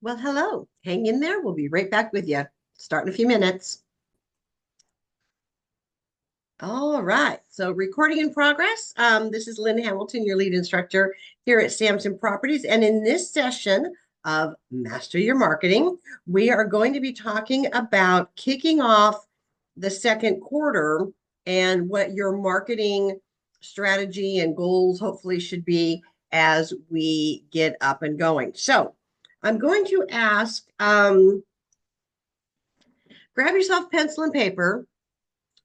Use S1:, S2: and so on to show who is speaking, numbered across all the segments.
S1: Well, hello. Hang in there. We'll be right back with you. Start in a few minutes. All right. So, recording in progress. This is Lynn Hamilton, your lead instructor here at Samson Properties. And in this session of Master Your Marketing, we are going to be talking about kicking off the second quarter and what your marketing strategy and goals hopefully should be as we get up and going. So, I'm going to ask grab yourself pencil and paper.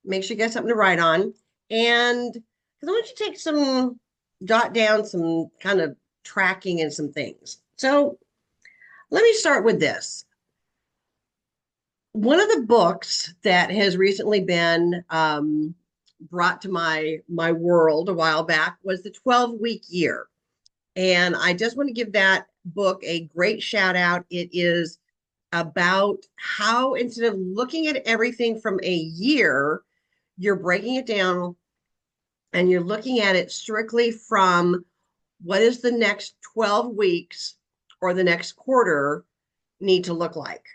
S1: Make sure you got something to write on. And because I want you to take some, jot down some kind of tracking and some things. So let me start with this. One of the books that has recently been brought to my world a while back was the 12-week year. And I just want to give that book a great shout out. It is about how instead of looking at everything from a year, you're breaking it down and you're looking at it strictly from what is the next 12 weeks or the next quarter need to look like.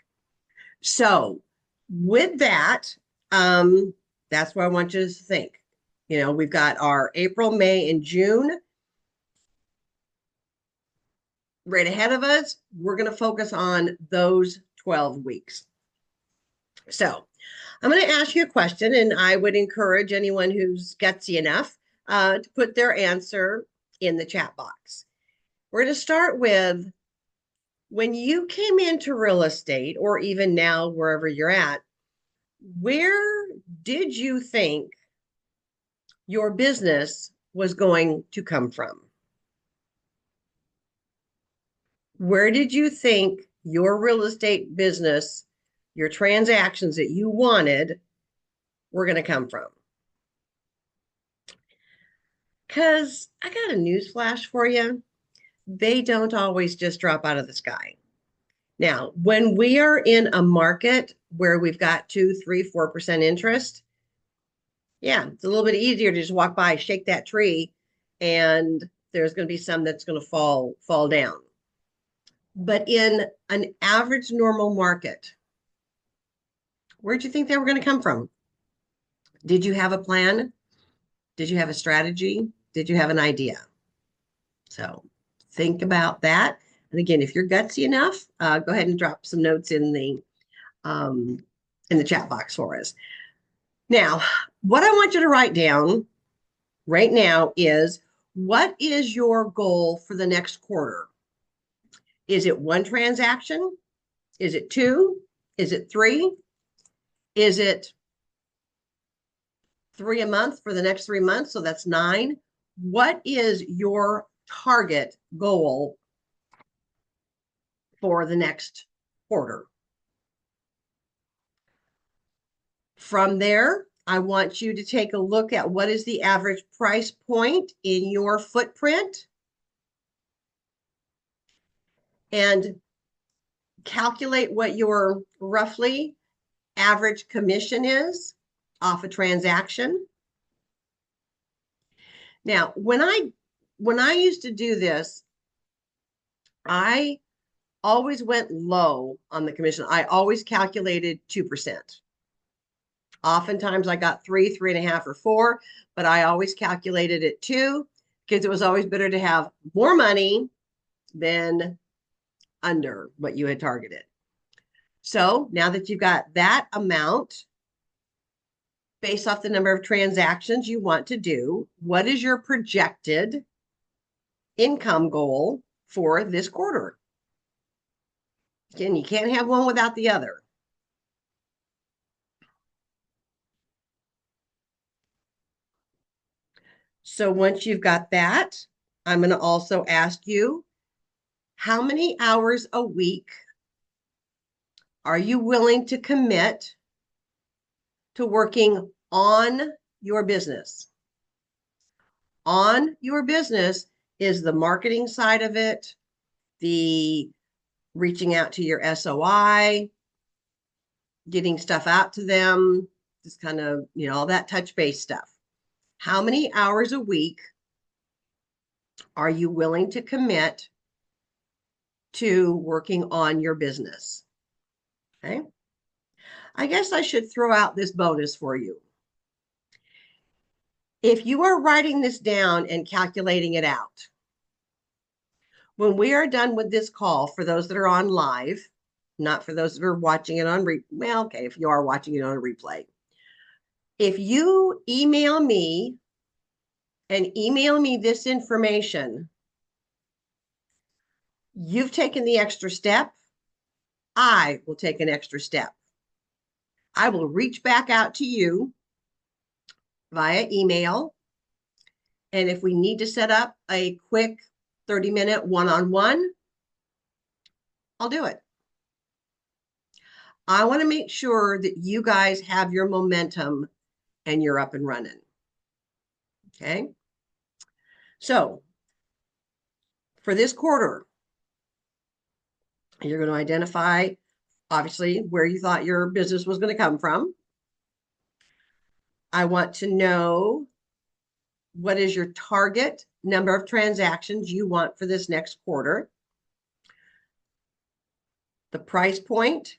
S1: So, with that, that's what I want you to think. We've got our April, May, and June right ahead of us. We're going to focus on those 12 weeks. So, I'm going to ask you a question, and I would encourage anyone who's gutsy enough to put their answer in the chat box. We're going to start with when you came into real estate, or even now, wherever you're at, where did you think your business was going to come from? Where did you think your real estate business, your transactions that you wanted, were going to come from? Because I got a news flash for you. They don't always just drop out of the sky. Now, when we are in a market where we've got 2, 3, 4% interest, yeah, it's a little bit easier to just walk by, shake that tree, and there's going to be some that's going to fall down. But in an average normal market, where'd you think they were going to come from? Did you have a plan? Did you have a strategy? Did you have an idea? So think about that. And again, if you're gutsy enough, go ahead and drop some notes in the chat box for us. Now, what I want you to write down right now is, what is your goal for the next quarter? Is it one transaction? Is it two? Is it three? Is it three a month for the next 3 months? So that's 9. What is your target goal for the next quarter? From there, I want you to take a look at what is the average price point in your footprint and calculate what your roughly average commission is off a transaction. Now, when I used to do this, I always went low on the commission. I always calculated 2%. Oftentimes I got 3, 3.5, or 4, but I always calculated it 2 because it was always better to have more money than under what you had targeted. So now that you've got that amount based off the number of transactions you want to do, what is your projected income goal for this quarter? Again, you can't have one without the other. So once you've got that, I'm going to also ask you, how many hours a week are you willing to commit to working on your business? On your business is the marketing side of it, the reaching out to your SOI, getting stuff out to them, just kind of, all that touch base stuff. How many hours a week are you willing to commit to working on your business. Okay. I guess I should throw out this bonus for you. If you are writing this down and calculating it out, when we are done with this call, for those that are on live, not for those that are watching it on well, okay, if you are watching it on a replay, if you email me this information, you've taken the extra step. I will take an extra step. I will reach back out to you via email. And if we need to set up a quick 30-minute one-on-one, I'll do it. I want to make sure that you guys have your momentum and you're up and running. Okay. So for this quarter, you're going to identify, obviously, where you thought your business was going to come from. I want to know what is your target number of transactions you want for this next quarter, the price point,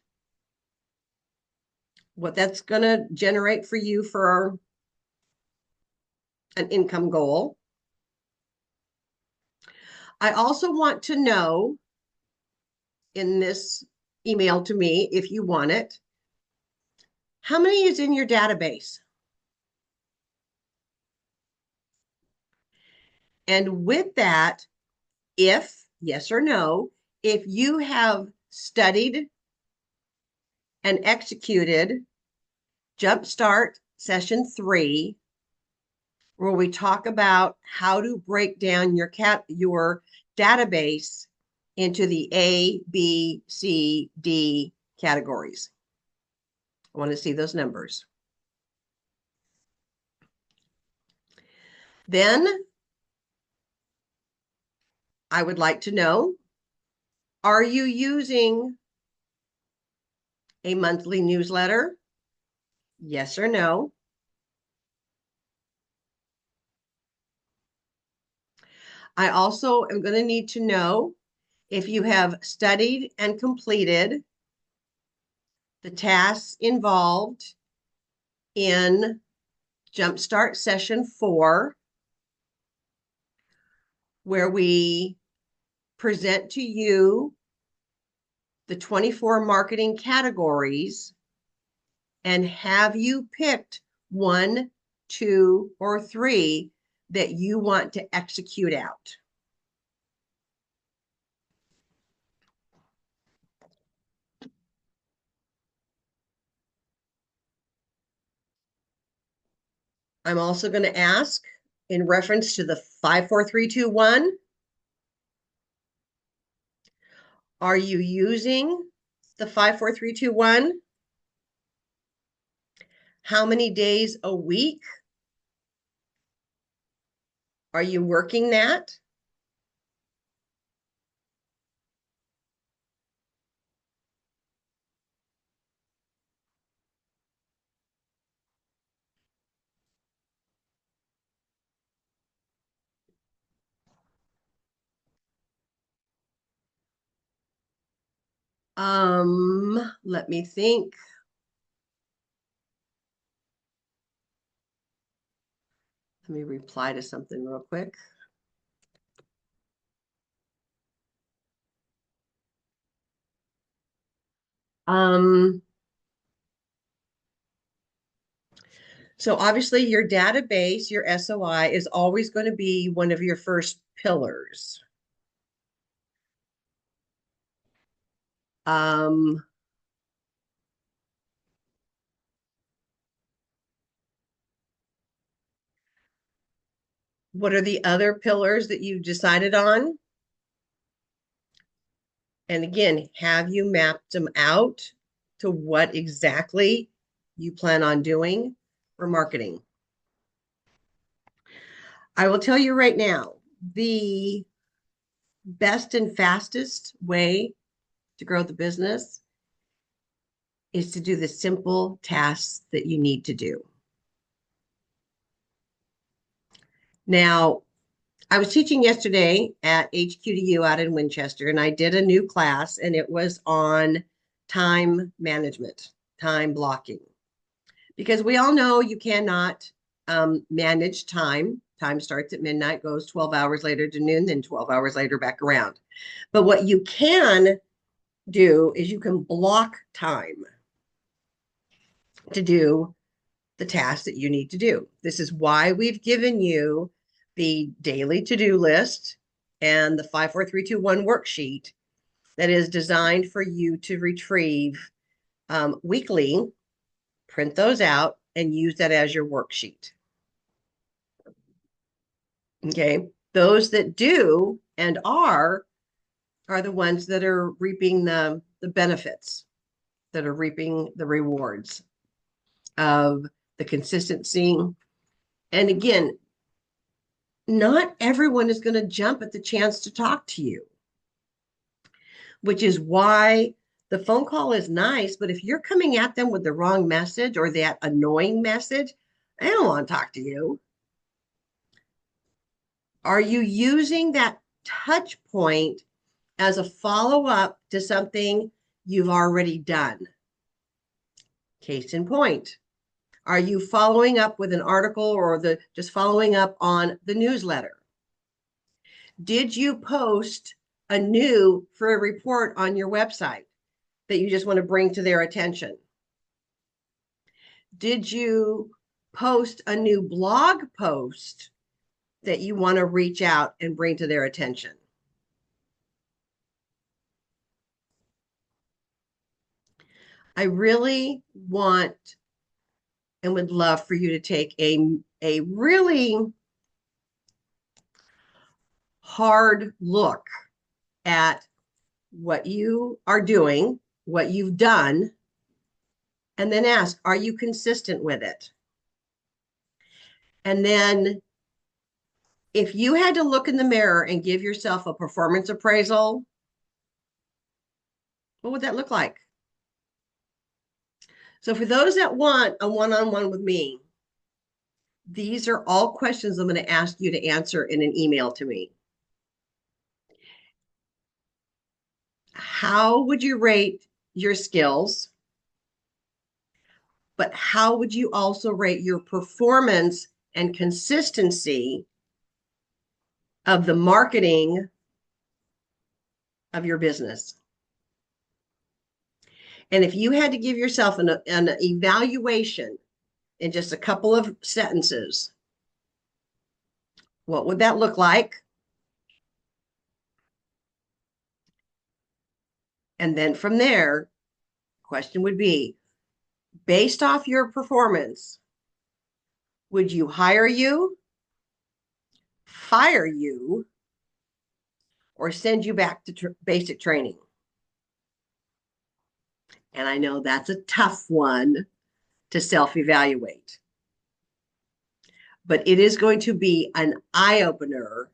S1: what that's going to generate for you for an income goal. I also want to know in this email to me, if you want it, how many is in your database? And with that, if yes or no, if you have studied and executed Jumpstart Session 3, where we talk about how to break down your database into the A, B, C, D categories. I want to see those numbers. Then I would like to know, are you using a monthly newsletter? Yes or no? I also am going to need to know if you have studied and completed the tasks involved in Jumpstart Session 4, where we present to you the 24 marketing categories and have you picked 1, 2, or 3 that you want to execute out. I'm also going to ask, in reference to the 5, 4, 3, 2, 1, are you using the 5, 4, 3, 2, 1? How many days a week are you working that? Let me think. Let me reply to something real quick. So obviously your database, your SOI, is always going to be one of your first pillars. What are the other pillars that you've decided on? And again, have you mapped them out to what exactly you plan on doing for marketing? I will tell you right now, the best and fastest way to grow the business is to do the simple tasks that you need to do. Now, I was teaching yesterday at HQDU out in Winchester, and I did a new class, and it was on time management, time blocking. Because we all know you cannot manage time. Time starts at midnight, goes 12 hours later to noon, then 12 hours later back around. But what you can do is you can block time to do the tasks that you need to do. This is why we've given you the daily to-do list and the 5 4 3 2 1 worksheet that is designed for you to retrieve weekly, print those out, and use that as your worksheet. Okay. Those that do and are the ones that are reaping the benefits, that are reaping the rewards of the consistency. And again, not everyone is going to jump at the chance to talk to you, which is why the phone call is nice. But if you're coming at them with the wrong message or that annoying message, they don't want to talk to you. Are you using that touch point as a follow-up to something you've already done? Case in point, are you following up with an article or just following up on the newsletter? Did you post a new for a report on your website that you just want to bring to their attention? Did you post a new blog post that you want to reach out and bring to their attention? I really want and would love for you to take a really hard look at what you are doing, what you've done, and then ask, are you consistent with it? And then if you had to look in the mirror and give yourself a performance appraisal, what would that look like? So for those that want a one-on-one with me, these are all questions I'm going to ask you to answer in an email to me. How would you rate your skills? But how would you also rate your performance and consistency of the marketing of your business? And if you had to give yourself an evaluation in just a couple of sentences, what would that look like? And then from there, question would be, based off your performance, would you hire you, fire you, or send you back to basic training? And I know that's a tough one to self-evaluate, but it is going to be an eye-opener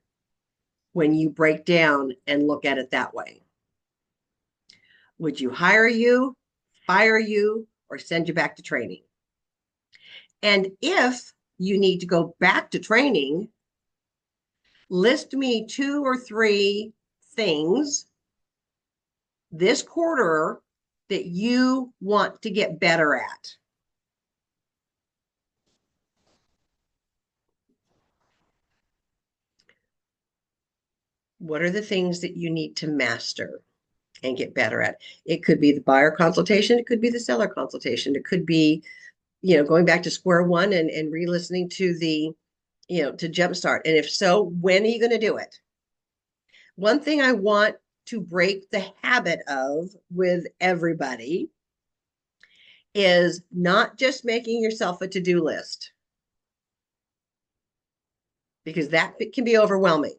S1: when you break down and look at it that way. Would you hire you, fire you, or send you back to training? And if you need to go back to training, list me 2 or 3 things this quarter that you want to get better at. What are the things that you need to master and get better at? It could be the buyer consultation. It could be the seller consultation. It could be, going back to square one and re-listening to the, to Jumpstart. And if so, when are you going to do it? One thing I want to break the habit of with everybody is not just making yourself a to-do list, because that can be overwhelming.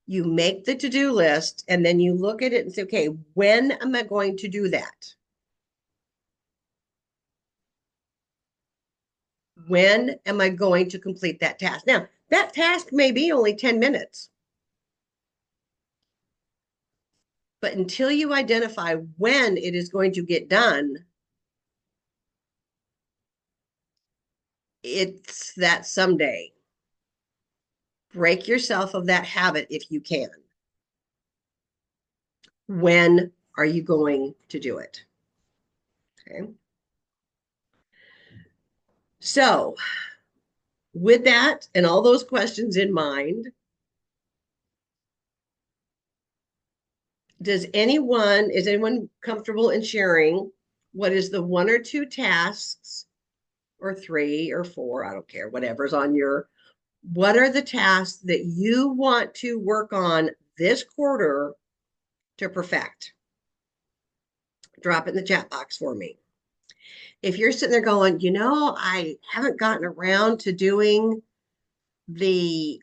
S1: You make the to-do list and then you look at it and say, okay, when am I going to do that? When am I going to complete that task? Now, that task may be only 10 minutes. But until you identify when it is going to get done, it's that someday. break yourself of that habit if you can. When are you going to do it? Okay. So, with that and all those questions in mind, is anyone comfortable in sharing what is the 1 or 2 tasks or 3 or 4, I don't care, whatever's on what are the tasks that you want to work on this quarter to perfect? Drop it in the chat box for me. If you're sitting there going, I haven't gotten around to doing the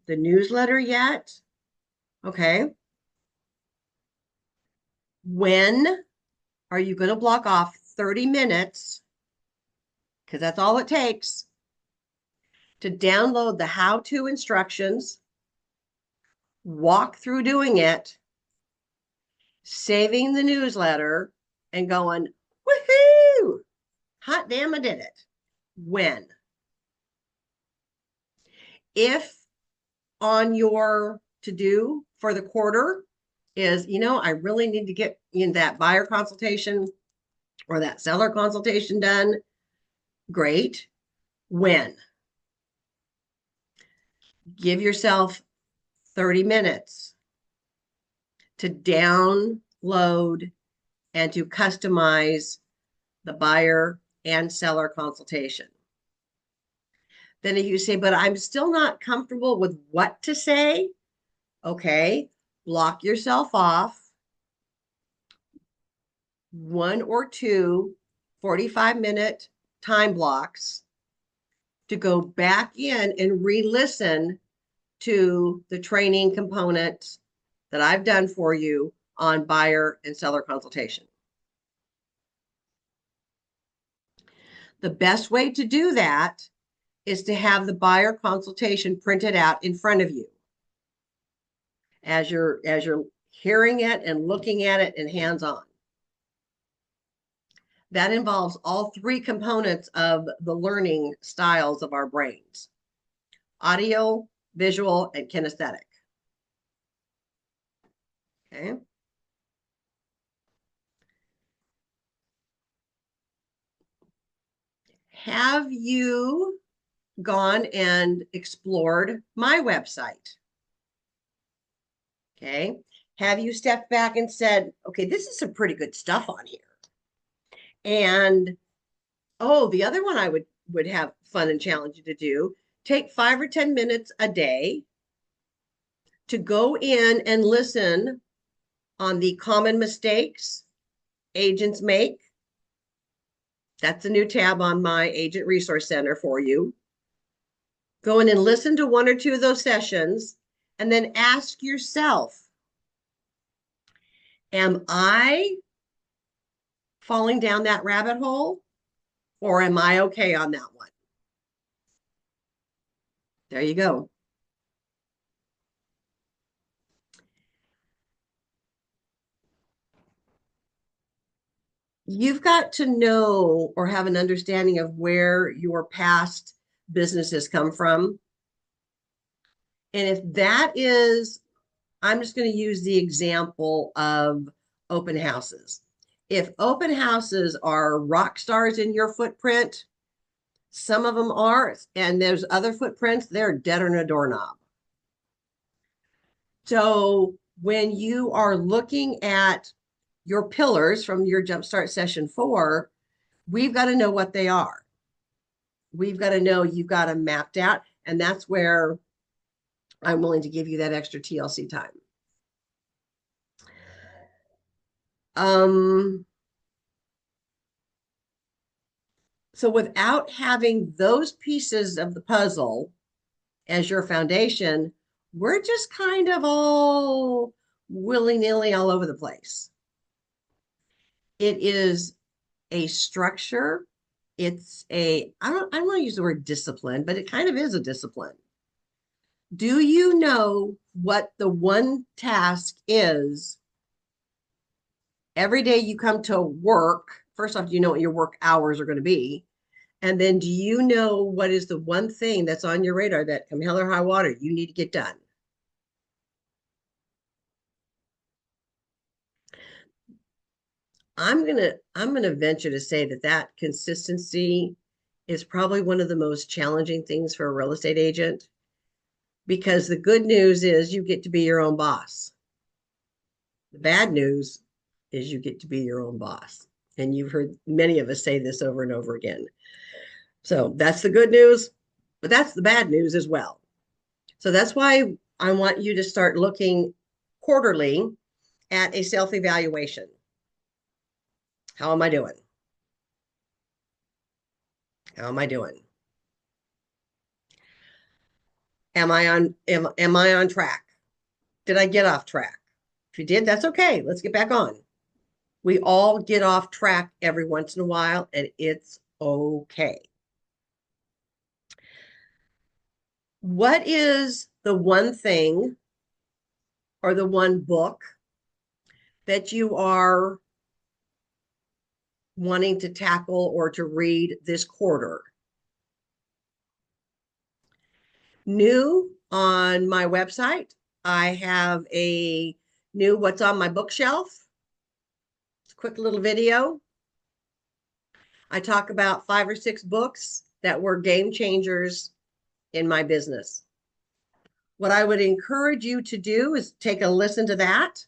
S1: newsletter yet. Okay. When are you going to block off 30 minutes? Because that's all it takes to download the how-to instructions, walk through doing it, saving the newsletter, and going, woohoo! Hot damn, I did it. When? If on your to-do for the quarter is, I really need to get in that buyer consultation or that seller consultation done, great. When? Give yourself 30 minutes to download and to customize the buyer and seller consultation. Then if you say, but I'm still not comfortable with what to say, okay, block yourself off 1 or 2 45-minute time blocks to go back in and re-listen to the training components that I've done for you on buyer and seller consultation. The best way to do that is to have the buyer consultation printed out in front of you as you're hearing it and looking at it and hands-on. That involves all 3 components of the learning styles of our brains: audio, visual, and kinesthetic. Okay. Have you gone and explored my website? Okay. Have you stepped back and said, okay, this is some pretty good stuff on here? And the other one I would have fun and challenge you to do, take 5 or 10 minutes a day to go in and listen on the common mistakes agents make. That's a new tab on my Agent Resource Center for you. Go in and listen to 1 or 2 of those sessions and then ask yourself, am I falling down that rabbit hole, or am I okay on that one? There you go. You've got to know or have an understanding of where your past businesses come from. And if that is, I'm just going to use the example of open houses. If open houses are rock stars in your footprint, some of them are, and there's other footprints, they're dead on a doorknob. So when you are looking at your pillars from your Jumpstart Session 4, we've got to know what they are. We've got to know you've got them mapped out, and that's where I'm willing to give you that extra TLC time. So without having those pieces of the puzzle as your foundation, we're just kind of all willy-nilly all over the place. It is a structure. It's I don't want to use the word discipline, but it kind of is a discipline. Do you know what the one task is every day you come to work? First off, do you know what your work hours are going to be? And then do you know what is the one thing that's on your radar that come hell or high water, you need to get done? I'm gonna venture to say that that consistency is probably one of the most challenging things for a real estate agent because the good news is you get to be your own boss. The bad news is you get to be your own boss. And you've heard many of us say this over and over again. So that's the good news, but that's the bad news as well. So that's why I want you to start looking quarterly at a self evaluation. How am I doing? How am I doing? Am I on track? Did I get off track? If you did, that's okay. Let's get back on. We all get off track every once in a while, and it's okay. What is the one thing or the one book that you are wanting to tackle or to read this quarter? New on my website, I have a new What's on My Bookshelf. It's a quick little video. I talk about 5 or 6 books that were game changers in my business. What I would encourage you to do is take a listen to that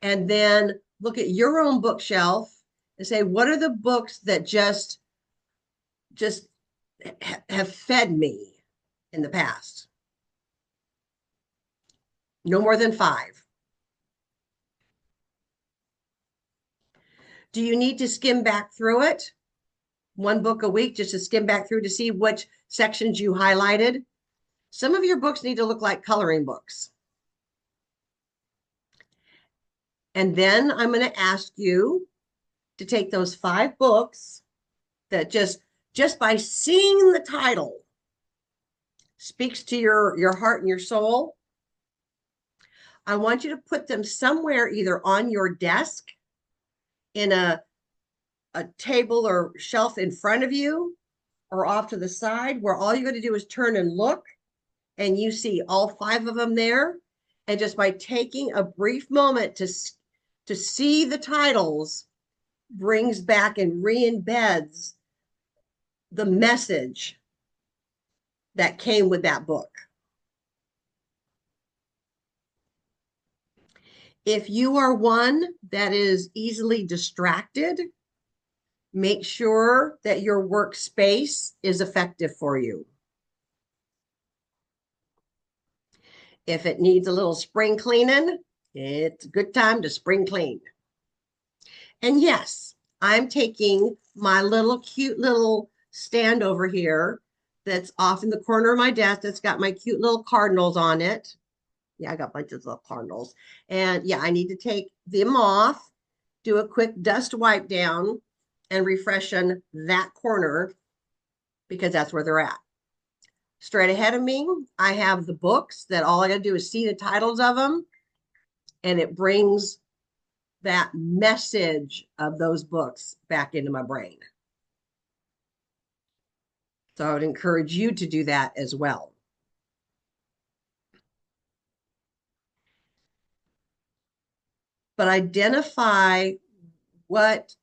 S1: and then look at your own bookshelf and say, what are the books that just have fed me in the past? No more than 5. Do you need to skim back through it? One book a week just to skim back through to see which sections you highlighted? Some of your books need to look like coloring books. And then I'm going to ask you to take those 5 books that just by seeing the title speaks to your heart and your soul. I want you to put them somewhere either on your desk, in a table or shelf in front of you, or off to the side, where all you're going to do is turn and look and you see all 5 of them there. And just by taking a brief moment to see the titles brings back and re-embeds the message that came with that book. If you are one that is easily distracted, make sure that your workspace is effective for you. If it needs a little spring cleaning, it's a good time to spring clean. And yes, I'm taking my little cute little stand over here that's off in the corner of my desk that's got my cute little cardinals on it. Yeah, I got bunches of cardinals. And yeah, I need to take them off, do a quick dust wipe down, and refreshen that corner because that's where they're at. Straight ahead of me, I have the books that all I got to do is see the titles of them, and it brings that message of those books back into my brain. So I would encourage you to do that as well. But identify what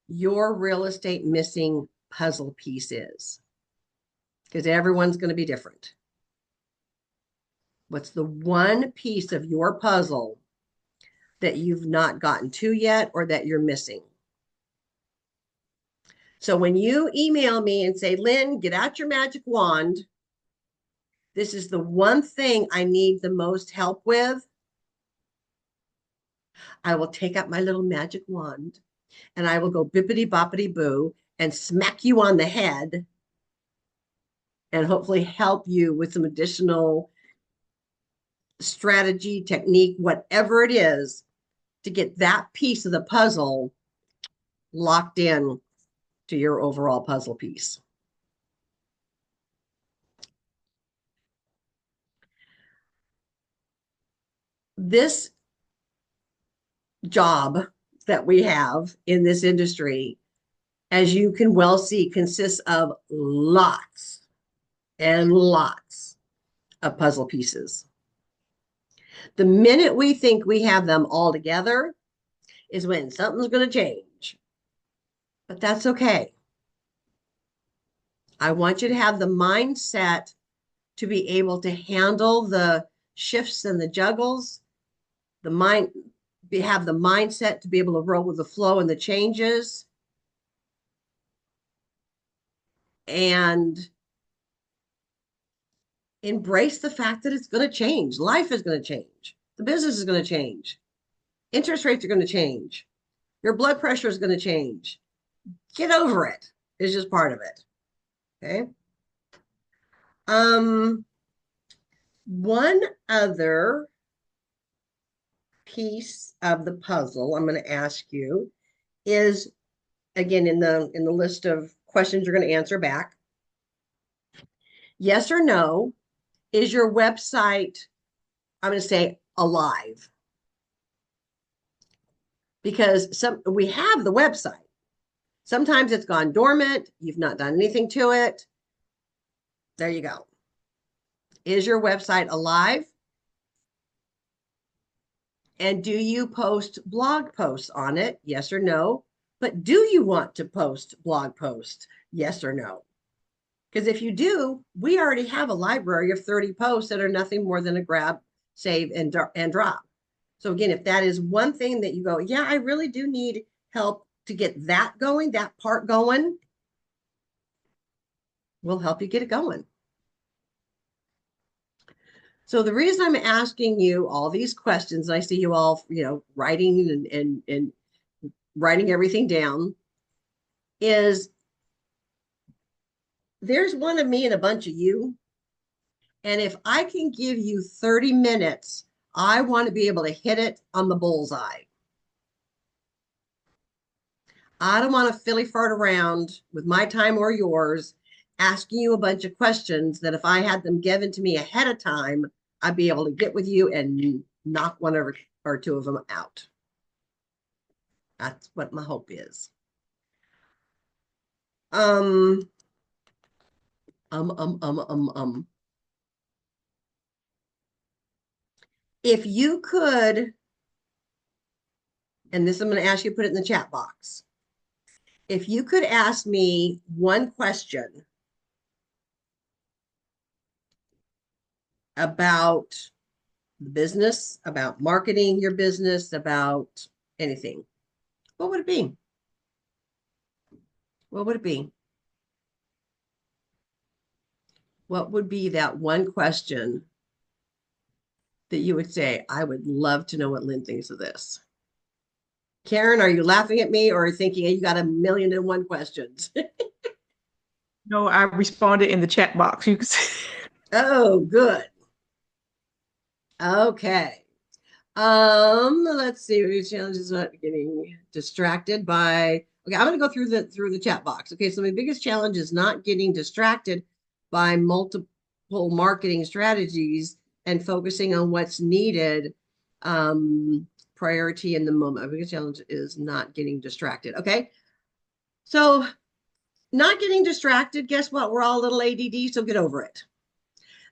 S1: your real estate missing puzzle piece is, because everyone's going to be different. What's the one piece of your puzzle that you've not gotten to yet or that you're missing? So when you email me and say, Lynn, get out your magic wand, this is the one thing I need the most help with, I will take out my little magic wand and I will go bippity boppity boo and smack you on the head and hopefully help you with some additional strategy, technique, whatever it is, to get that piece of the puzzle locked in to your overall puzzle piece. This job that we have in this industry as you can well see, consists of lots and lots of puzzle pieces. The minute we think we have them all together is when something's going to change. But that's okay. I want you to have the mindset to be able to handle the shifts and the juggles, have the mindset to be able to roll with the flow and the changes, and embrace the fact that it's going to change. Life is going to change. The business is going to change. Interest rates are going to change. Your blood pressure is going to change. Get over it. It's just part of it. Okay. One other piece of the puzzle I'm going to ask you is, again, in the list of questions you're going to answer back. Yes or no, is your website, I'm going to say, alive? Because we have the website. Sometimes it's gone dormant. You've not done anything to it. There you go. Is your website alive? And do you post blog posts on it? Yes or no? But do you want to post blog posts? Yes or no? Because if you do, we already have a library of 30 posts that are nothing more than a grab, save, and drop. So again, if that is one thing that you go, yeah, I really do need help to get that going, that part going, we'll help you get it going. So the reason I'm asking you all these questions, I see you all, writing and writing everything down, is there's one of me and a bunch of you. And if I can give you 30 minutes, I want to be able to hit it on the bullseye. I don't want to filly fart around with my time or yours, asking you a bunch of questions that if I had them given to me ahead of time, I'd be able to get with you and knock one or two of them out. That's what my hope is. If you could, and this I'm going to ask you to put it in the chat box. If you could ask me one question about the business, about marketing your business, about anything, what would it be? What would it be? What would be that one question that you would say, I would love to know what Lynn thinks of this? Karen, are you laughing at me or thinking you got 1,000,001 questions?
S2: No, I responded in the chat box. You can see.
S1: Oh, good. Okay. Let's see. Your challenge is not getting distracted by. Okay, I'm going to go through the chat box. Okay, so my biggest challenge is not getting distracted by multiple marketing strategies and focusing on what's needed. Priority in the moment. My biggest challenge is not getting distracted. Okay, so not getting distracted. Guess what? We're all a little ADD, so get over it.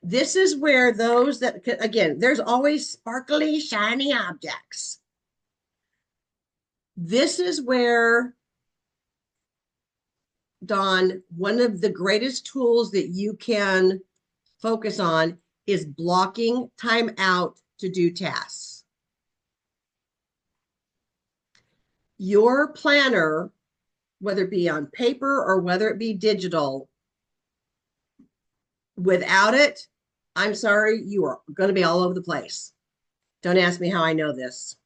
S1: This is where those that, again, there's always sparkly, shiny objects. This is where, Dawn, one of the greatest tools that you can focus on is blocking time out to do tasks. Your planner, whether it be on paper or whether it be digital, without it, I'm sorry, you are going to be all over the place. Don't ask me how I know this,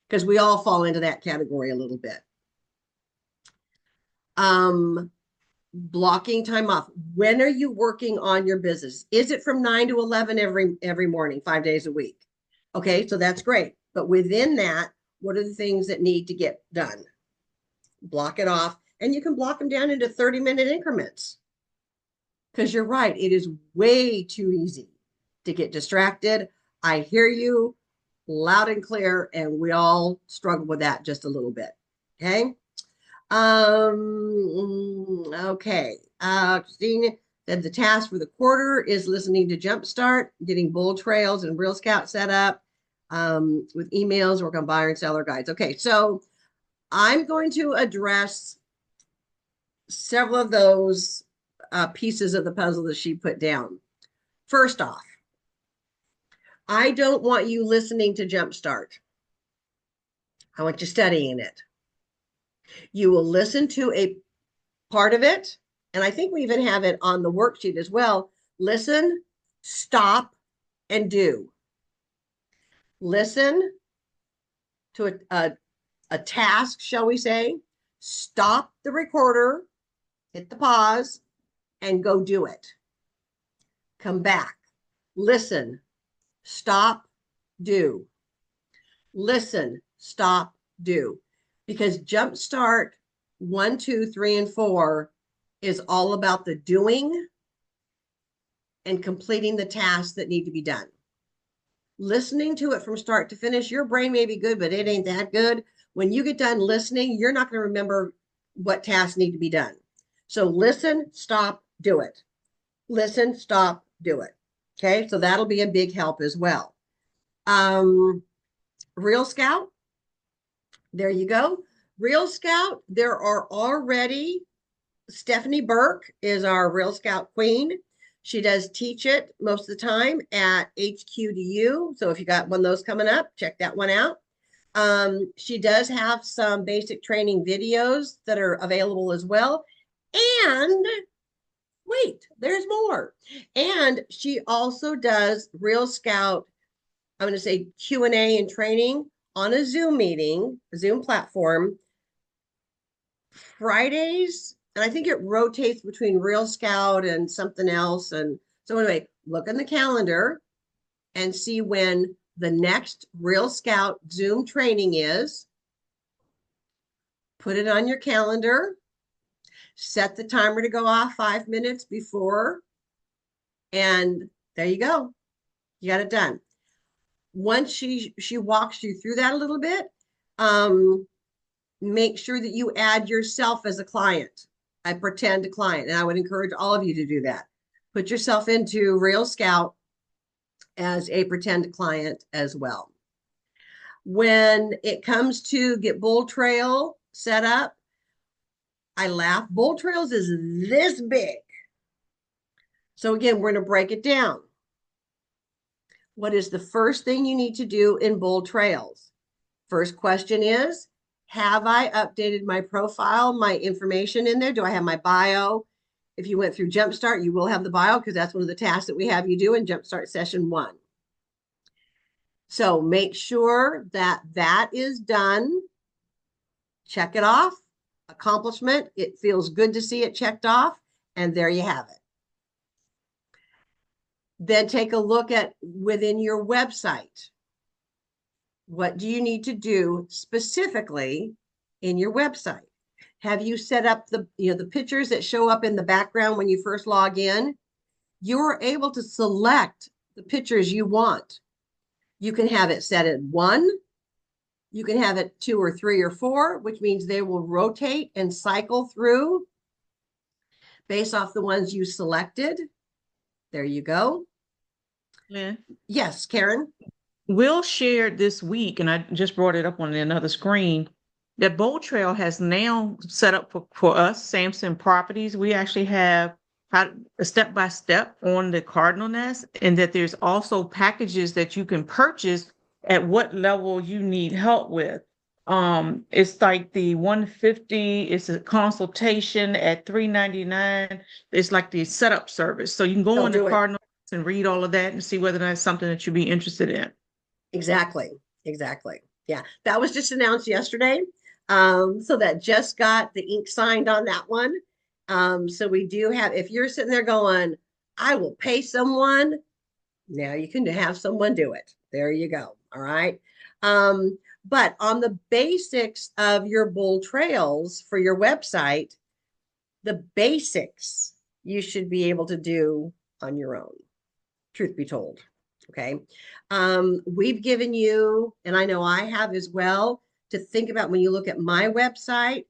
S1: because we all fall into that category a little bit. Blocking time off. When are you working on your business? Is it from 9 to 11 every morning, 5 days a week? Okay, so that's great. But within that, what are the things that need to get done? Block it off, and you can block them down into 30-minute increments. Because you're right, it is way too easy to get distracted. I hear you loud and clear, and we all struggle with that just a little bit. Okay. Okay. Christine said the task for the quarter is listening to Jumpstart, getting Bull Trails and Real Scout set up, with emails, work on buyer and seller guides. Okay, so I'm going to address several of those pieces of the puzzle that she put down. First off, I don't want you listening to Jumpstart. I want you studying it. You will listen to a part of it, and I think we even have it on the worksheet as well. Listen, stop, and do. Listen to a task, shall we say, stop the recorder, hit the pause, and go do it. Come back, listen, stop, do. Listen, stop, do. Because Jumpstart 1, 2, 3, and 4 is all about the doing and completing the tasks that need to be done. Listening to it from start to finish, your brain may be good, but it ain't that good. When you get done listening, you're not going to remember what tasks need to be done. So listen, stop, do it. Listen, stop, do it. Okay, so that'll be a big help as well. Real Scout, there you go. Real Scout, there are already, Stephanie Burke is our Real Scout queen. She does teach it most of the time at HQDU. So if you got one of those coming up, check that one out. She does have some basic training videos that are available as well. And wait, there's more. And she also does Real Scout, I'm going to say Q&A and training on a Zoom meeting, a Zoom platform, Fridays. And I think it rotates between Real Scout and something else. And so anyway, look in the calendar and see when the next Real Scout Zoom training is. Put it on your calendar. Set the timer to go off 5 minutes before. And there you go. You got it done. Once she walks you through that a little bit, make sure that you add yourself as a client, a pretend client. And I would encourage all of you to do that. Put yourself into Real Scout as a pretend client as well. When it comes to get Bull Trail set up, I laugh. Bull Trails is this big. So again, we're going to break it down. What is the first thing you need to do in Bull Trails? First question is, have I updated my profile, my information in there? Do I have my bio? If you went through Jumpstart, you will have the bio because that's one of the tasks that we have you do in Jumpstart session 1. So make sure that that is done. Check it off. Accomplishment. It feels good to see it checked off. And there you have it. Then take a look at within your website. What do you need to do specifically in your website? Have you set up the pictures that show up in the background when you first log in? You're able to select the pictures you want. You can have it set at 1. You can have it 2 or 3 or 4, which means they will rotate and cycle through based off the ones you selected. There you go.
S2: Yeah.
S1: Yes, Karen.
S2: Will shared this week, and I just brought it up on another screen, that Bold Trail has now set up for us, Samson Properties. We actually have a step-by-step on the Cardinal Nest, and that there's also packages that you can purchase at what level you need help with. It's like the 150, it's a consultation at $3.99. It's like the setup service. So you can go on the Cardinal and read all of that and see whether that's something that you'd be interested in.
S1: Exactly. Yeah, that was just announced yesterday. So that just got the ink signed on that one. So we do have, if you're sitting there going, I will pay someone, now you can have someone do it. There you go. All right. But on the basics of your Bull Trails for your website, the basics you should be able to do on your own, truth be told. Okay. We've given you, and I know I have as well, to think about when you look at my website,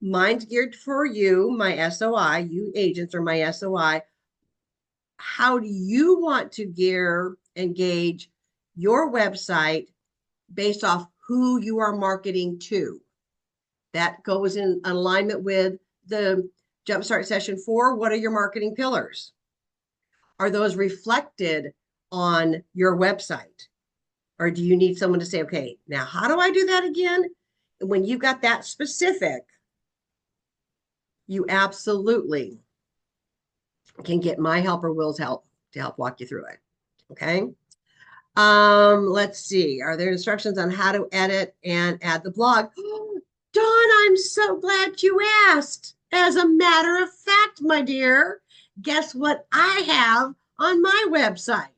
S1: Mine's geared for you, my SOI, you agents are my SOI. How do you want to gear, engage your website based off who you are marketing to? That goes in alignment with the Jumpstart Session 4. What are your marketing pillars? Are those reflected on your website? Or do you need someone to say, okay, now how do I do that again? And when you've got that specific, you absolutely can get my help or Will's help to help walk you through it. Okay. Let's see. Are there instructions on how to edit and add the blog? Dawn, I'm so glad you asked. As a matter of fact, my dear, guess what I have on my website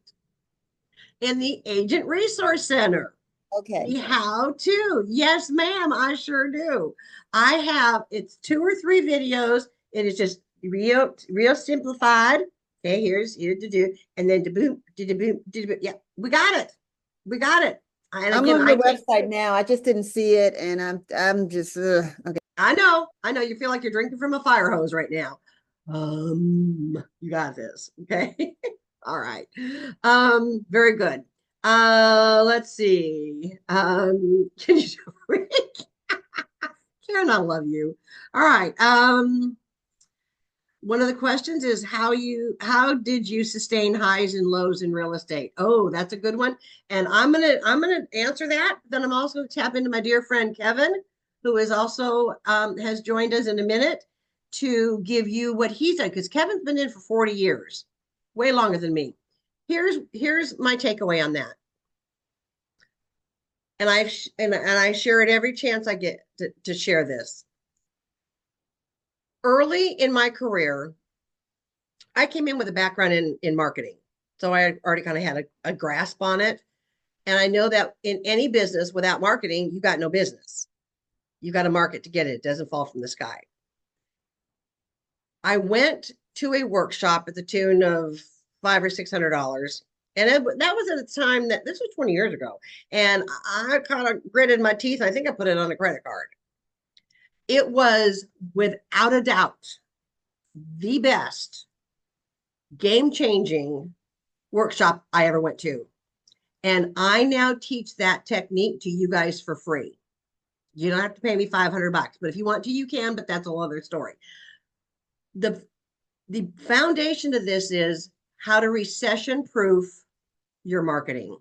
S1: in the Agent Resource Center?
S3: Okay.
S1: The how to. Yes, ma'am, I sure do. I have, it's 2 or 3 videos. It is just real simplified. Okay, here to do, and then to boom, boom, yeah, we got it. We got it. And
S3: I'm
S1: again,
S3: on the website now. I just didn't see it, and I'm just okay.
S1: I know. You feel like you're drinking from a fire hose right now. You got this. Okay. All right. Very good. Let's see. Can you Karen, I love you. All right. One of the questions is how did you sustain highs and lows in real estate? Oh, that's a good one. And I'm gonna answer that. Then I'm also gonna tap into my dear friend Kevin, who is also has joined us in a minute to give you what he said, because Kevin's been in for 40 years, way longer than me. Here's my takeaway on that. And I share it every chance I get to share this. Early in my career, I came in with a background in marketing. So I already kind of had a grasp on it. And I know that in any business without marketing, you got no business. You got to market to get it. It doesn't fall from the sky. I went to a workshop at the tune of $500 or $600. And that was at a time that this was 20 years ago. And I kind of gritted my teeth. I think I put it on a credit card. It was without a doubt the best game-changing workshop I ever went to. And I now teach that technique to you guys for free. You don't have to pay me $500, but if you want to, you can, but that's a whole other story. The foundation of this is how to recession-proof your marketing.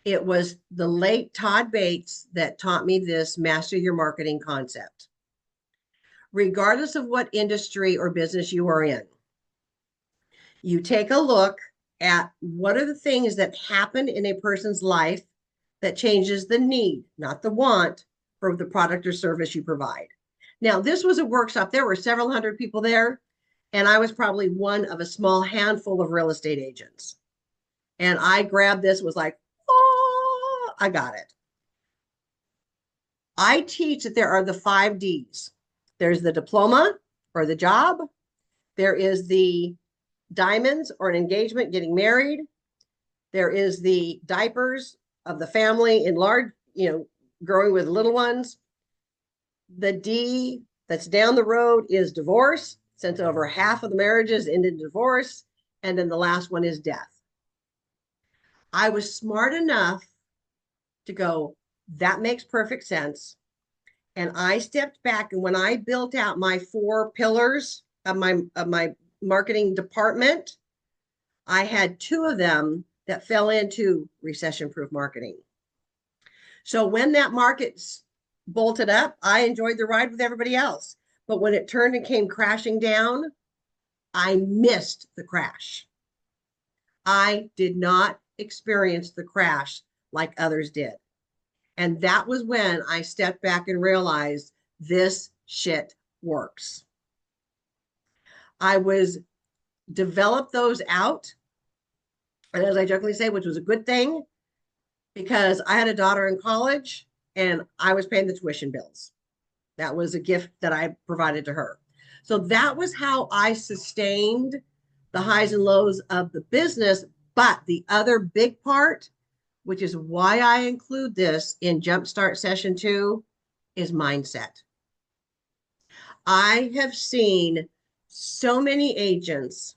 S1: It was the late Todd Bates that taught me this master your marketing concept. Regardless of what industry or business you are in, you take a look at what are the things that happen in a person's life that changes the need, not the want, for the product or service you provide. Now, this was a workshop. There were several hundred people there, and I was probably one of a small handful of real estate agents. And I grabbed this, was like, oh, I got it. I teach that there are the 5 Ds. There's the diploma or the job. There is the diamonds or an engagement, getting married. There is the diapers of the family in large, growing with little ones. The D that's down the road is divorce, since over half of the marriages end in divorce. And then the last one is death. I was smart enough to go, that makes perfect sense. And I stepped back, and when I built out my 4 pillars of my marketing department, I had 2 of them that fell into recession-proof marketing. So when that market bolted up, I enjoyed the ride with everybody else. But when it turned and came crashing down, I missed the crash. I did not experience the crash like others did. And that was when I stepped back and realized this shit works. I developed those out. And as I jokingly say, which was a good thing, because I had a daughter in college and I was paying the tuition bills. That was a gift that I provided to her. So that was how I sustained the highs and lows of the business. But the other big part, which is why I include this in Jumpstart Session 2, is mindset. I have seen so many agents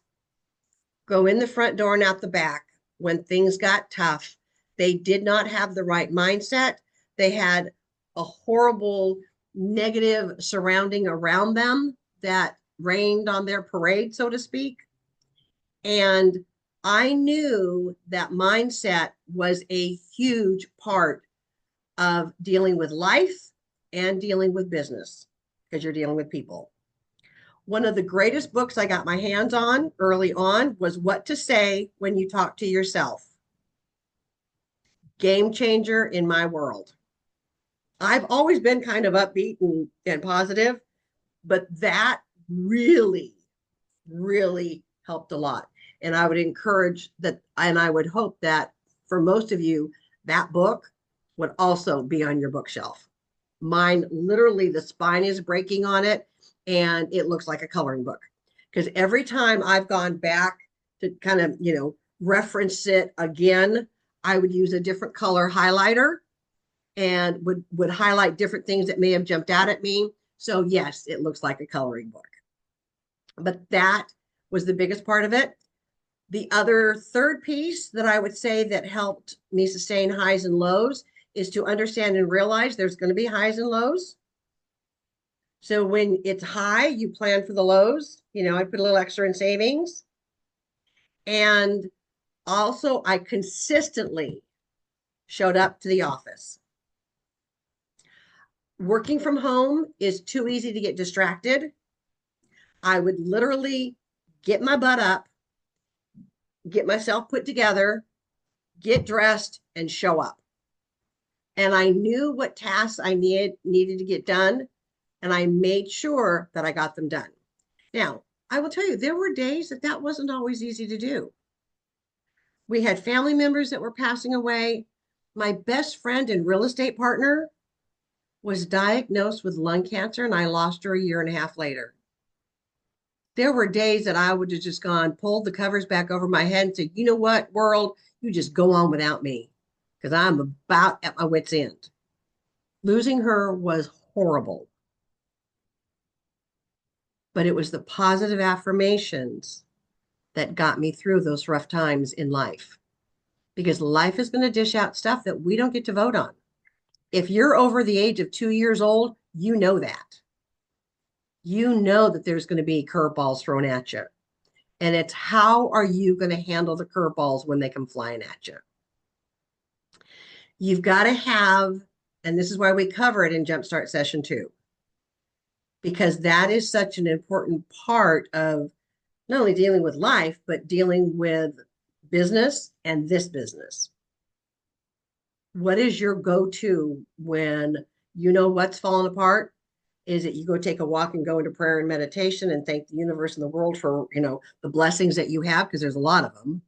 S1: go in the front door and out the back when things got tough. They did not have the right mindset. They had a horrible negative surrounding around them that rained on their parade, so to speak. And I knew that mindset was a huge part of dealing with life and dealing with business because you're dealing with people. One of the greatest books I got my hands on early on was What to Say When You Talk to Yourself. Game changer in my world. I've always been kind of upbeat and positive, but that really, really helped a lot. And I would encourage that, and I would hope that for most of you, that book would also be on your bookshelf. Mine, literally, the spine is breaking on it, and it looks like a coloring book. Because every time I've gone back to kind of, reference it again, I would use a different color highlighter and would highlight different things that may have jumped out at me. So yes, it looks like a coloring book. But that was the biggest part of it. The other third piece that I would say that helped me sustain highs and lows is to understand and realize there's going to be highs and lows. So when it's high, you plan for the lows. I put a little extra in savings. And also, I consistently showed up to the office. Working from home is too easy to get distracted. I would literally get my butt up, get myself put together, get dressed, and show up. And I knew what tasks I needed to get done, and I made sure that I got them done. Now, I will tell you, there were days that wasn't always easy to do. We had family members that were passing away. My best friend and real estate partner was diagnosed with lung cancer, and I lost her a year and a half later. There were days that I would have just pulled the covers back over my head and said, you know what, world, you just go on without me, because I'm about at my wit's end. Losing her was horrible. But it was the positive affirmations that got me through those rough times in life. Because life is going to dish out stuff that we don't get to vote on. If you're over the age of 2 years old, you know that. You know that there's going to be curveballs thrown at you. And it's how are you going to handle the curveballs when they come flying at you? You've got to have, and this is why we cover it in Jumpstart Session 2, because that is such an important part of not only dealing with life, but dealing with business and this business. What is your go-to when you know what's falling apart? Is it you go take a walk and go into prayer and meditation and thank the universe and the world for, the blessings that you have, because there's a lot of them?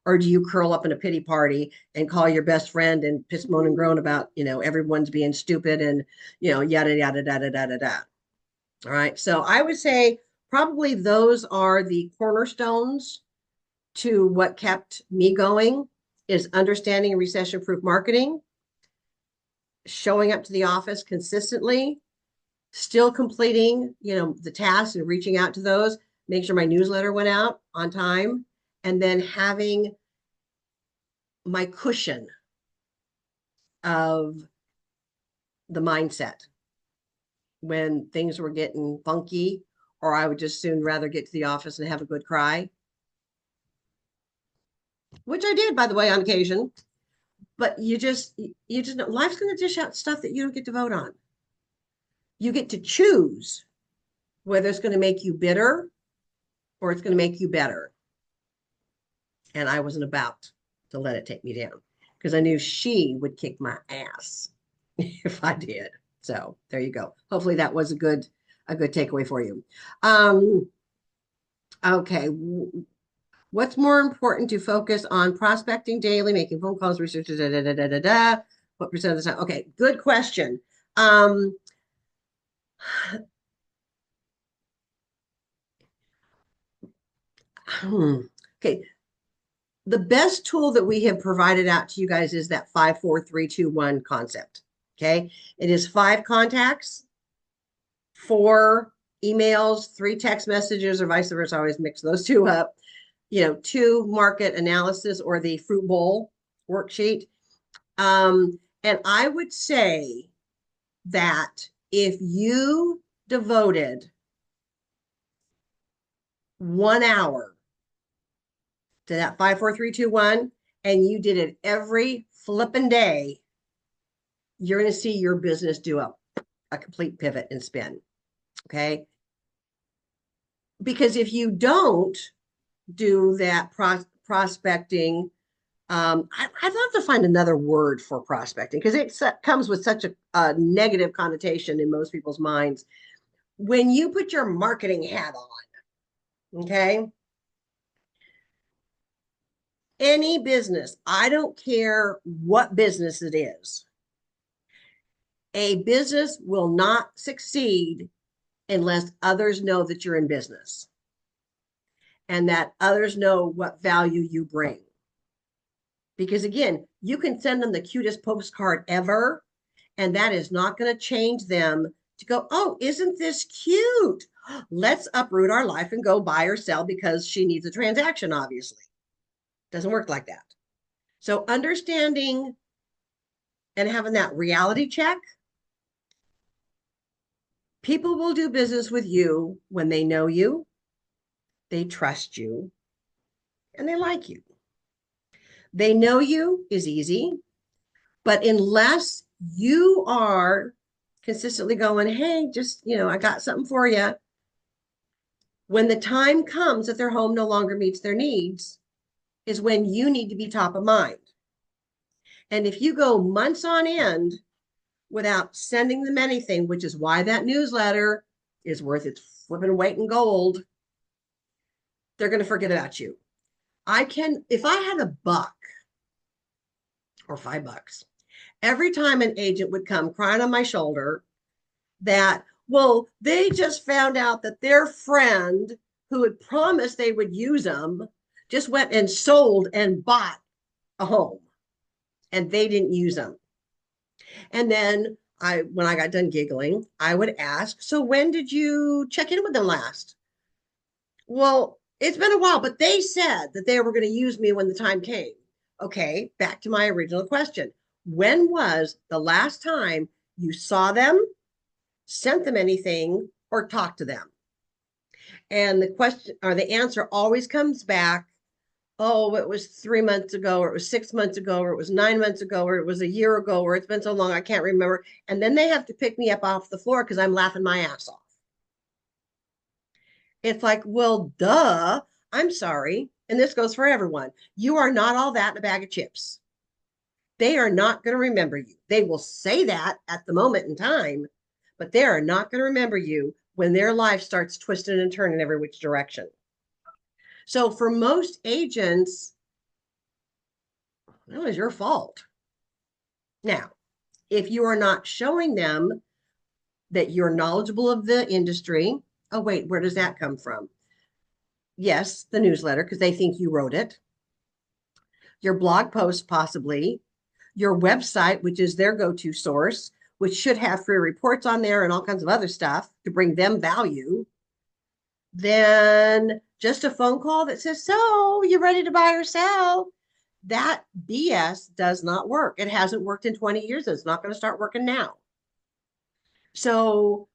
S1: Or do you curl up in a pity party and call your best friend and piss, moan, and groan about, everyone's being stupid and, yada, yada, yada, yada, yada. All right. So I would say probably those are the cornerstones to what kept me going, is understanding recession-proof marketing, showing up to the office consistently, still completing, the tasks and reaching out to those, make sure my newsletter went out on time, and then having my cushion of the mindset when things were getting funky, or I would just soon rather get to the office and have a good cry, which I did, by the way, on occasion. But you just know life's going to dish out stuff that you don't get to vote on. You get to choose whether it's going to make you bitter or it's going to make you better. And I wasn't about to let it take me down, because I knew she would kick my ass if I did. So there you go. Hopefully that was a good takeaway for you. Okay. What's more important to focus on? Prospecting daily, making phone calls, research, what percent of the time? Okay, good question. Okay. The best tool that we have provided out to you guys is that 5, 4, 3, 2, 1 concept. Okay. It is 5 contacts, 4 emails, 3 text messages, or vice versa. I always mix those two up. 2 market analysis or the fruit bowl worksheet. And I would say that if you devoted 1 hour to that 5, 4, 3, 2, 1, and you did it every flipping day, you're going to see your business do a complete pivot and spin. Okay. Because if you don't do that prospecting, I'd love to find another word for prospecting because it comes with such a negative connotation in most people's minds. When you put your marketing hat on, okay, any business, I don't care what business it is, a business will not succeed unless others know that you're in business and that others know what value you bring. Because again, you can send them the cutest postcard ever, and that is not going to change them to go, oh, isn't this cute? Let's uproot our life and go buy or sell because she needs a transaction, obviously. Doesn't work like that. So understanding and having that reality check, people will do business with you when they know you, they trust you, and they like you. They know you is easy, but unless you are consistently going, hey, just, I got something for you. When the time comes that their home no longer meets their needs is when you need to be top of mind. And if you go months on end without sending them anything, which is why that newsletter is worth its flipping weight in gold, they're going to forget about you. If I had $1 or $5, every time an agent would come crying on my shoulder that, well, they just found out that their friend who had promised they would use them just went and sold and bought a home and they didn't use them. And then when I got done giggling, I would ask, so when did you check in with them last? Well, it's been a while, but they said that they were going to use me when the time came. Okay, back to my original question. When was the last time you saw them, sent them anything, or talked to them? And the question or the answer always comes back, oh, it was 3 months ago, or it was 6 months ago, or it was 9 months ago, or it was a year ago, or it's been so long I can't remember. And then they have to pick me up off the floor because I'm laughing my ass off. It's like, well, duh, I'm sorry. And this goes for everyone. You are not all that in a bag of chips. They are not going to remember you. They will say that at the moment in time, but they are not going to remember you when their life starts twisting and turning every which direction. So for most agents, it was your fault. Now, if you are not showing them that you're knowledgeable of the industry, oh, wait, where does that come from? Yes, the newsletter, because they think you wrote it. Your blog post, possibly. Your website, which is their go-to source, which should have free reports on there and all kinds of other stuff to bring them value. Then just a phone call that says, so you ready to buy or sell? That BS does not work. It hasn't worked in 20 years. It's not going to start working now. So,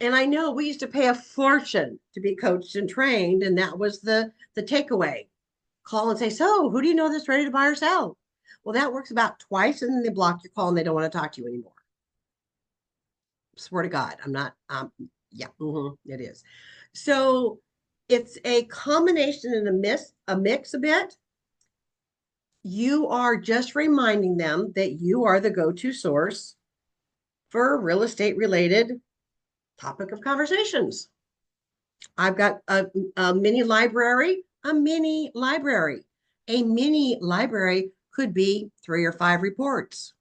S1: and I know we used to pay a fortune to be coached and trained, and that was the takeaway. Call and say, so who do you know that's ready to buy or sell? Well, that works about twice, and then they block your call and they don't want to talk to you anymore. Swear to God, I'm not, it is. So it's a combination and a mix a bit. You are just reminding them that you are the go-to source for real estate related topic of conversations. I've got a mini library. A mini library could be 3 or 5 reports.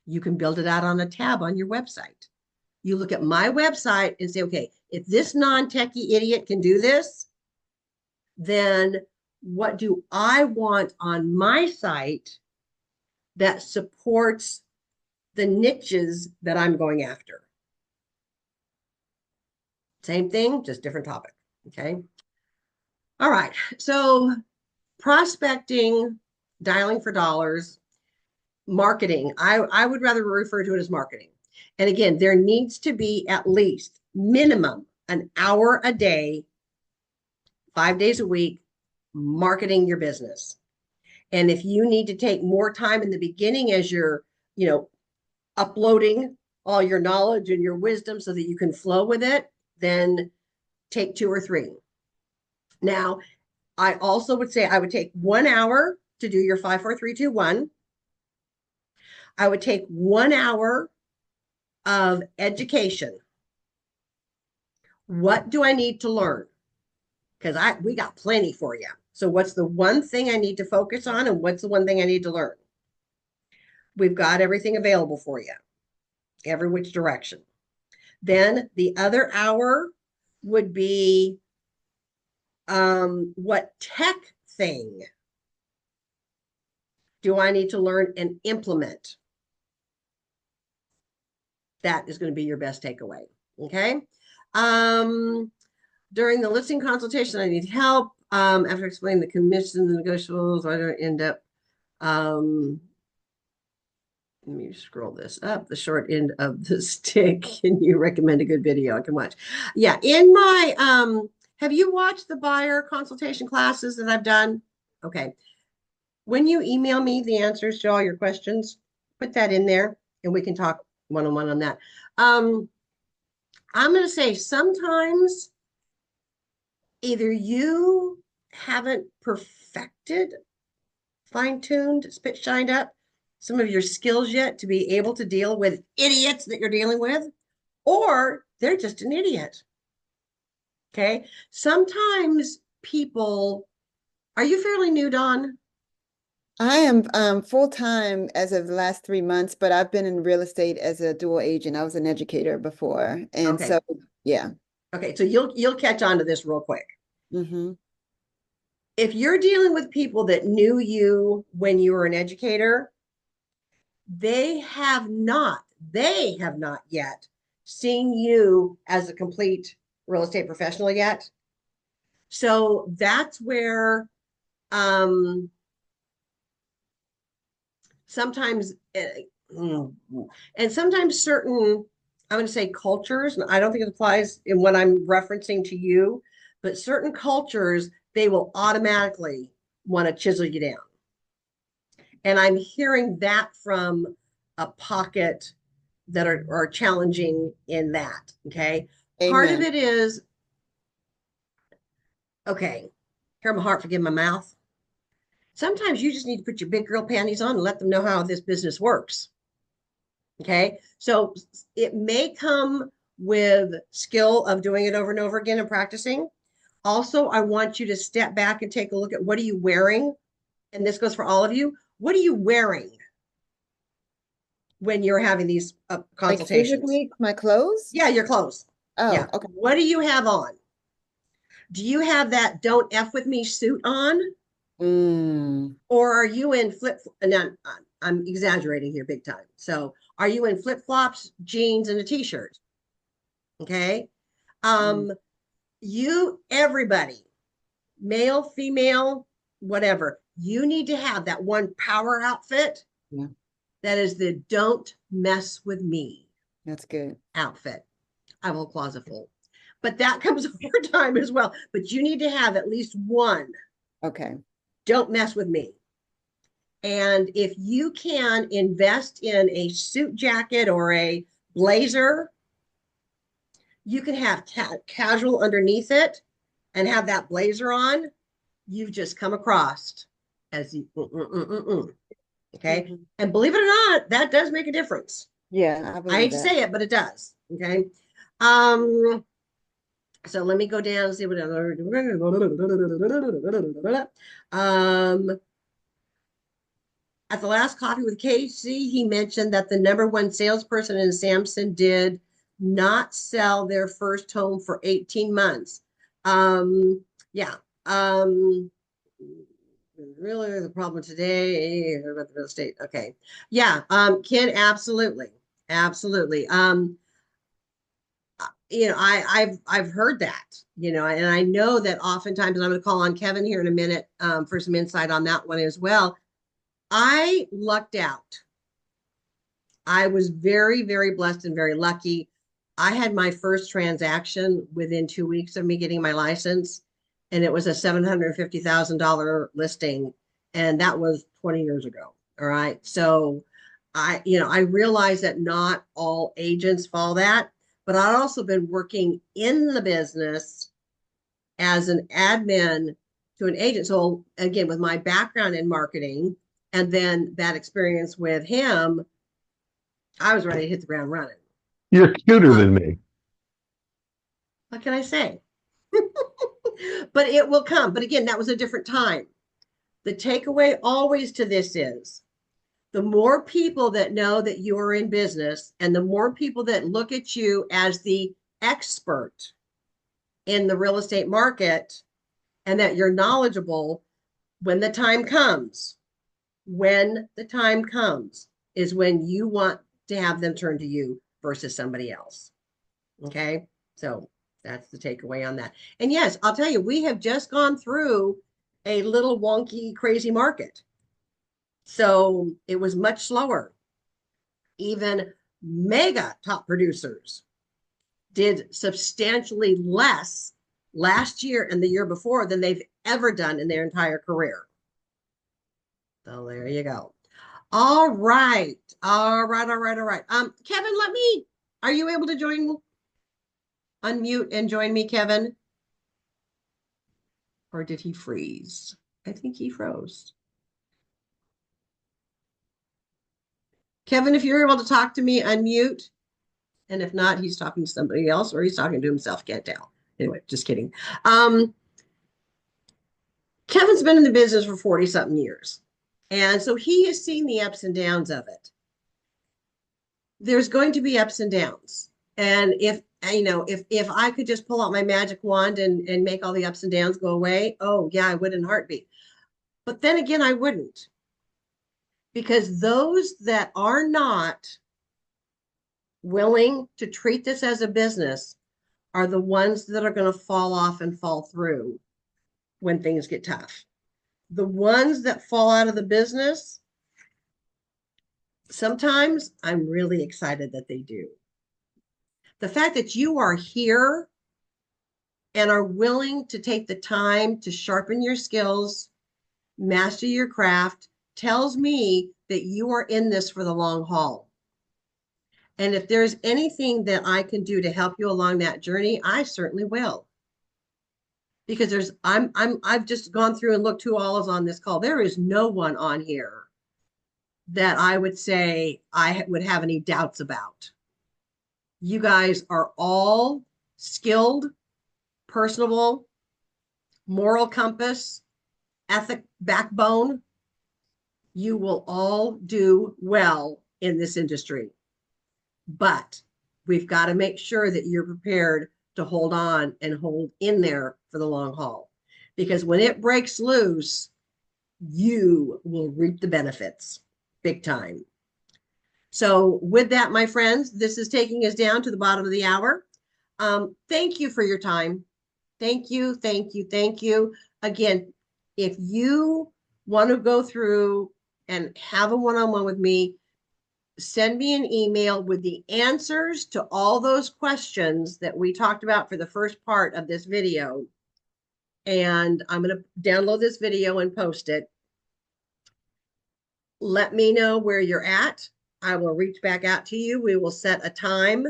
S1: You can build it out on a tab on your website. You look at my website and say, okay, if this non-techie idiot can do this, then what do I want on my site that supports the niches that I'm going after? Same thing, just different topic. Okay. All right. So prospecting, dialing for dollars, marketing. I would rather refer to it as marketing. And again, there needs to be at least minimum an hour a day, 5 days a week, marketing your business. And if you need to take more time in the beginning as you're, uploading all your knowledge and your wisdom so that you can flow with it, then take 2 or 3. Now, I also would say I would take 1 hour to do your 5, 4, 3, 2, 1. I would take 1 hour of education. What do I need to learn? Because we got plenty for you. So what's the one thing I need to focus on, and what's the one thing I need to learn? We've got everything available for you, every which direction. Then the other hour would be what tech thing do I need to learn and implement? That is going to be your best takeaway. Okay. During the listing consultation, I need help. After explaining the commission, the negotiables, I don't end up. Let me scroll this up. The short end of the stick. Can you recommend a good video I can watch? Yeah, in my have you watched the buyer consultation classes that I've done? Okay. When you email me the answers to all your questions, put that in there and we can talk one-on-one on that. I'm going to say sometimes either you haven't perfected, fine-tuned, spit shined up some of your skills yet to be able to deal with idiots that you're dealing with, or they're just an idiot. Okay. Sometimes people, are you fairly new, Dawn?
S3: I am full-time as of the last 3 months, but I've been in real estate as a dual agent. I was an educator before. And
S1: Okay.
S3: so, yeah.
S1: Okay. So you'll catch on to this real quick.
S3: Mm-hmm.
S1: If you're dealing with people that knew you when you were an educator, they have not yet seen you as a complete real estate professional yet. So that's where sometimes and sometimes certain, I'm going to say cultures, and I don't think it applies in what I'm referencing to you, but certain cultures, they will automatically want to chisel you down. And I'm hearing that from a pocket that are challenging in that. Okay. Part of
S3: Amen.
S1: it is, okay, hear my heart, forgive my mouth. Sometimes you just need to put your big girl panties on and let them know how this business works. Okay. So it may come with skill of doing it over and over again and practicing. Also, I want you to step back and take a look at what are you wearing? And this goes for all of you. What are you wearing when you're having these
S3: Like
S1: consultations?
S3: physically, my clothes?
S1: Yeah, your clothes.
S3: Oh,
S1: Yeah.
S3: okay.
S1: What do you have on? Do you have that don't F with me suit on?
S3: Mm.
S1: Or are you in flip? And I'm exaggerating here big time. So are you in flip flops, jeans, and a t-shirt? Okay.
S3: Mm.
S1: Everybody, male, female, whatever, you need to have that one power outfit.
S3: Yeah,
S1: That is the don't mess with me
S3: that's good.
S1: outfit. I have a whole closet full, but that comes over time as well. But you need to have at least one
S3: Okay.
S1: don't mess with me. And if you can invest in a suit jacket or a blazer, you can have casual underneath it and have that blazer on. You've just come across as you, okay.
S3: Mhm.
S1: And believe it or not, that does make a difference.
S3: Yeah, I
S1: I
S3: believe
S1: hate to
S3: that.
S1: say it, but it does. Okay. So let me go down and see what at the last coffee with Casey, he mentioned that the number one salesperson in Samson did not sell their first home for 18 months. Yeah. Really the problem today about the real estate. Okay. Yeah. Ken, absolutely. Absolutely. I've heard that, and I know that oftentimes, and I'm going to call on Kevin here in a minute for some insight on that one as well. I lucked out. I was very, very blessed and very lucky. I had my first transaction within 2 weeks of me getting my license, and it was a $750,000 listing, and that was 20 years ago. All right. So I realized that not all agents follow that, but I'd also been working in the business as an admin to an agent. So again, with my background in marketing and then that experience with him, I was ready to hit the ground running.
S4: You're cuter than me.
S1: What can I say? But it will come. But again, that was a different time. The takeaway always to this is the more people that know that you're in business and the more people that look at you as the expert in the real estate market and that you're knowledgeable when the time comes, is when you want to have them turn to you versus somebody else. Okay. So that's the takeaway on that. And yes, I'll tell you, we have just gone through a little wonky, crazy market. So it was much slower. Even mega top producers did substantially less last year and the year before than they've ever done in their entire career. So there you go. All right. Kevin, are you able to unmute and join me, Kevin? Or did he freeze? I think he froze. Kevin, if you're able to talk to me, unmute. And if not, he's talking to somebody else or he's talking to himself. Can't tell. Anyway, just kidding. Kevin's been in the business for 40 something years. And so he has seen the ups and downs of it. There's going to be ups and downs. And if I could just pull out my magic wand and make all the ups and downs go away, oh yeah, I would in a heartbeat. But then again, I wouldn't. Because those that are not willing to treat this as a business are the ones that are going to fall off and fall through when things get tough. The ones that fall out of the business, sometimes I'm really excited that they do. The fact that you are here and are willing to take the time to sharpen your skills, master your craft, tells me that you are in this for the long haul. And if there's anything that I can do to help you along that journey, I certainly will. Because I've just gone through and looked who all is on this call. There is no one on here that I would say I would have any doubts about. You guys are all skilled, personable, moral compass, ethic backbone. You will all do well in this industry. But we've got to make sure that you're prepared to hold on and hold in there for the long haul. Because when it breaks loose, you will reap the benefits big time. So with that, my friends, this is taking us down to the bottom of the hour. Thank you for your time. Thank you. Again, if you want to go through and have a one-on-one with me, send me an email with the answers to all those questions that we talked about for the first part of this video. And I'm going to download this video and post it. Let me know where you're at. I will reach back out to you. We will set a time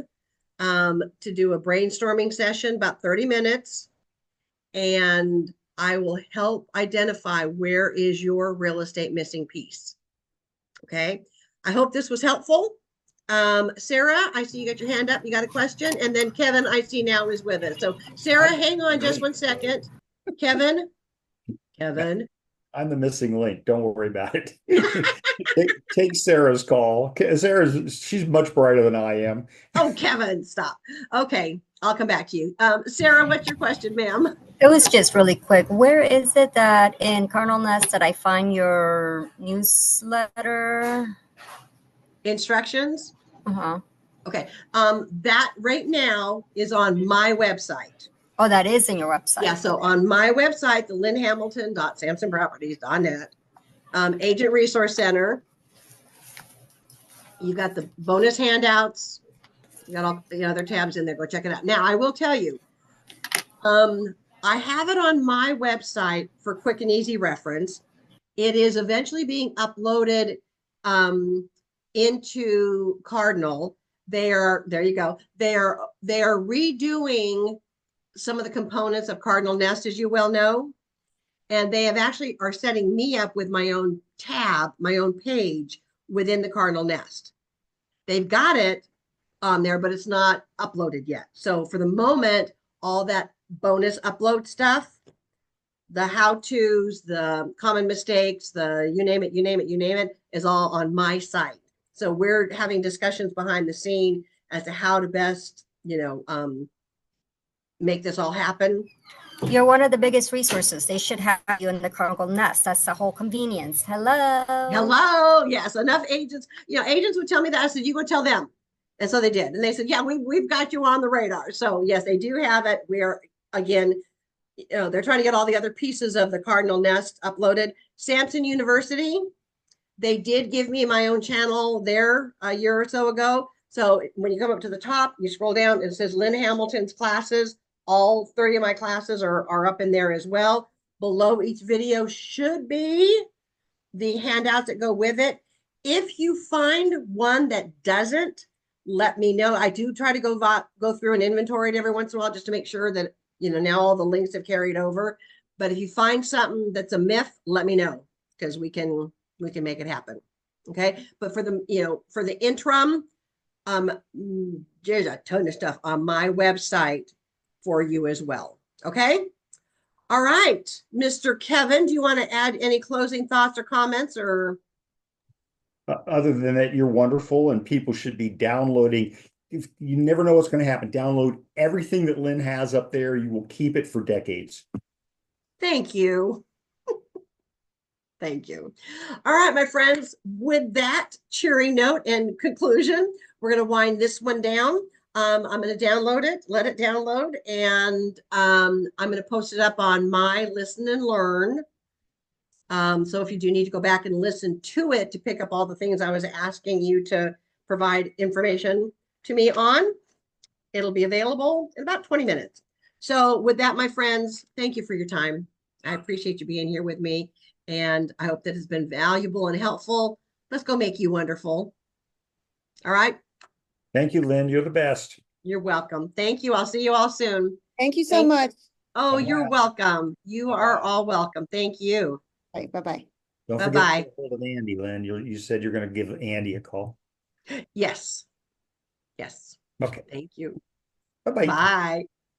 S1: to do a brainstorming session, about 30 minutes. And I will help identify where is your real estate missing piece. Okay. I hope this was helpful. Sarah, I see you got your hand up. You got a question? And then Kevin, I see now is with us. So Sarah, hang on just 1 second. Kevin.
S5: I'm the missing link. Don't worry about it. Take Sarah's call. She's much brighter than I am.
S1: Oh, Kevin, stop. Okay, I'll come back to you. Sarah, what's your question, ma'am?
S6: It was just really quick. Where is it that in Carnal Nest that I find your newsletter?
S1: Instructions?
S6: Uh-huh.
S1: Okay, that right now is on my website.
S6: Oh, that is in your website.
S1: Yeah, so on my website, the lynnhamilton.samsonproperties.net, Agent Resource Center, you got the bonus handouts, you got all the other tabs in there. Go check it out. Now, I will tell you, I have it on my website for quick and easy reference. It is eventually being uploaded into Cardinal. There you go. They are redoing some of the components of Cardinal Nest, as you well know. And they have actually are setting me up with my own tab, my own page within the Cardinal Nest. They've got it on there, but it's not uploaded yet. So for the moment, all that bonus upload stuff, the how-tos, the common mistakes, the you name it, is all on my site. So we're having discussions behind the scene as to how to best, make this all happen.
S6: You're one of the biggest resources. They should have you in the Cardinal Nest. That's the whole convenience. Hello.
S1: Yes, enough agents. Agents would tell me that. I said, you go tell them. And so they did. And they said, yeah, we've got you on the radar. So yes, they do have it. We're, again, they're trying to get all the other pieces of the Cardinal Nest uploaded. Samson University, they did give me my own channel there a year or so ago. So when you come up to the top, you scroll down, it says Lynn Hamilton's classes. All 30 of my classes are up in there as well. Below each video should be the handouts that go with it. If you find one that doesn't, let me know. I do try to go through and inventory it every once in a while just to make sure that, now all the links have carried over. But if you find something that's a myth, let me know, because we can make it happen. Okay. But for the interim, there's a ton of stuff on my website for you as well. Okay. All right, Mr. Kevin, do you want to add any closing thoughts or comments, or?
S5: Other than that, you're wonderful, and people should be downloading. If you never know what's going to happen, download everything that Lynn has up there. You will keep it for decades.
S1: Thank you. Thank you. All right, my friends, with that cheery note and conclusion, we're going to wind this one down. I'm going to download it, let it download, and I'm going to post it up on my Listen and Learn. So if you do need to go back and listen to it to pick up all the things I was asking you to provide information to me on, it'll be available in about 20 minutes. So with that, my friends, thank you for your time. I appreciate you being here with me, and I hope that has been valuable and helpful. Let's go make you wonderful. All right.
S5: Thank you, Lynn. You're the best.
S1: You're welcome. Thank you. I'll see you all soon.
S3: Thank you so much.
S1: Oh, you're welcome. You are all welcome. Thank you.
S3: Right, bye-bye.
S5: Don't
S1: Bye-bye.
S5: forget to get hold of Andy, Lynn. You said you're going to give Andy a call.
S1: Yes. Yes.
S5: Okay.
S1: Thank you.
S5: Bye-bye.
S1: Bye.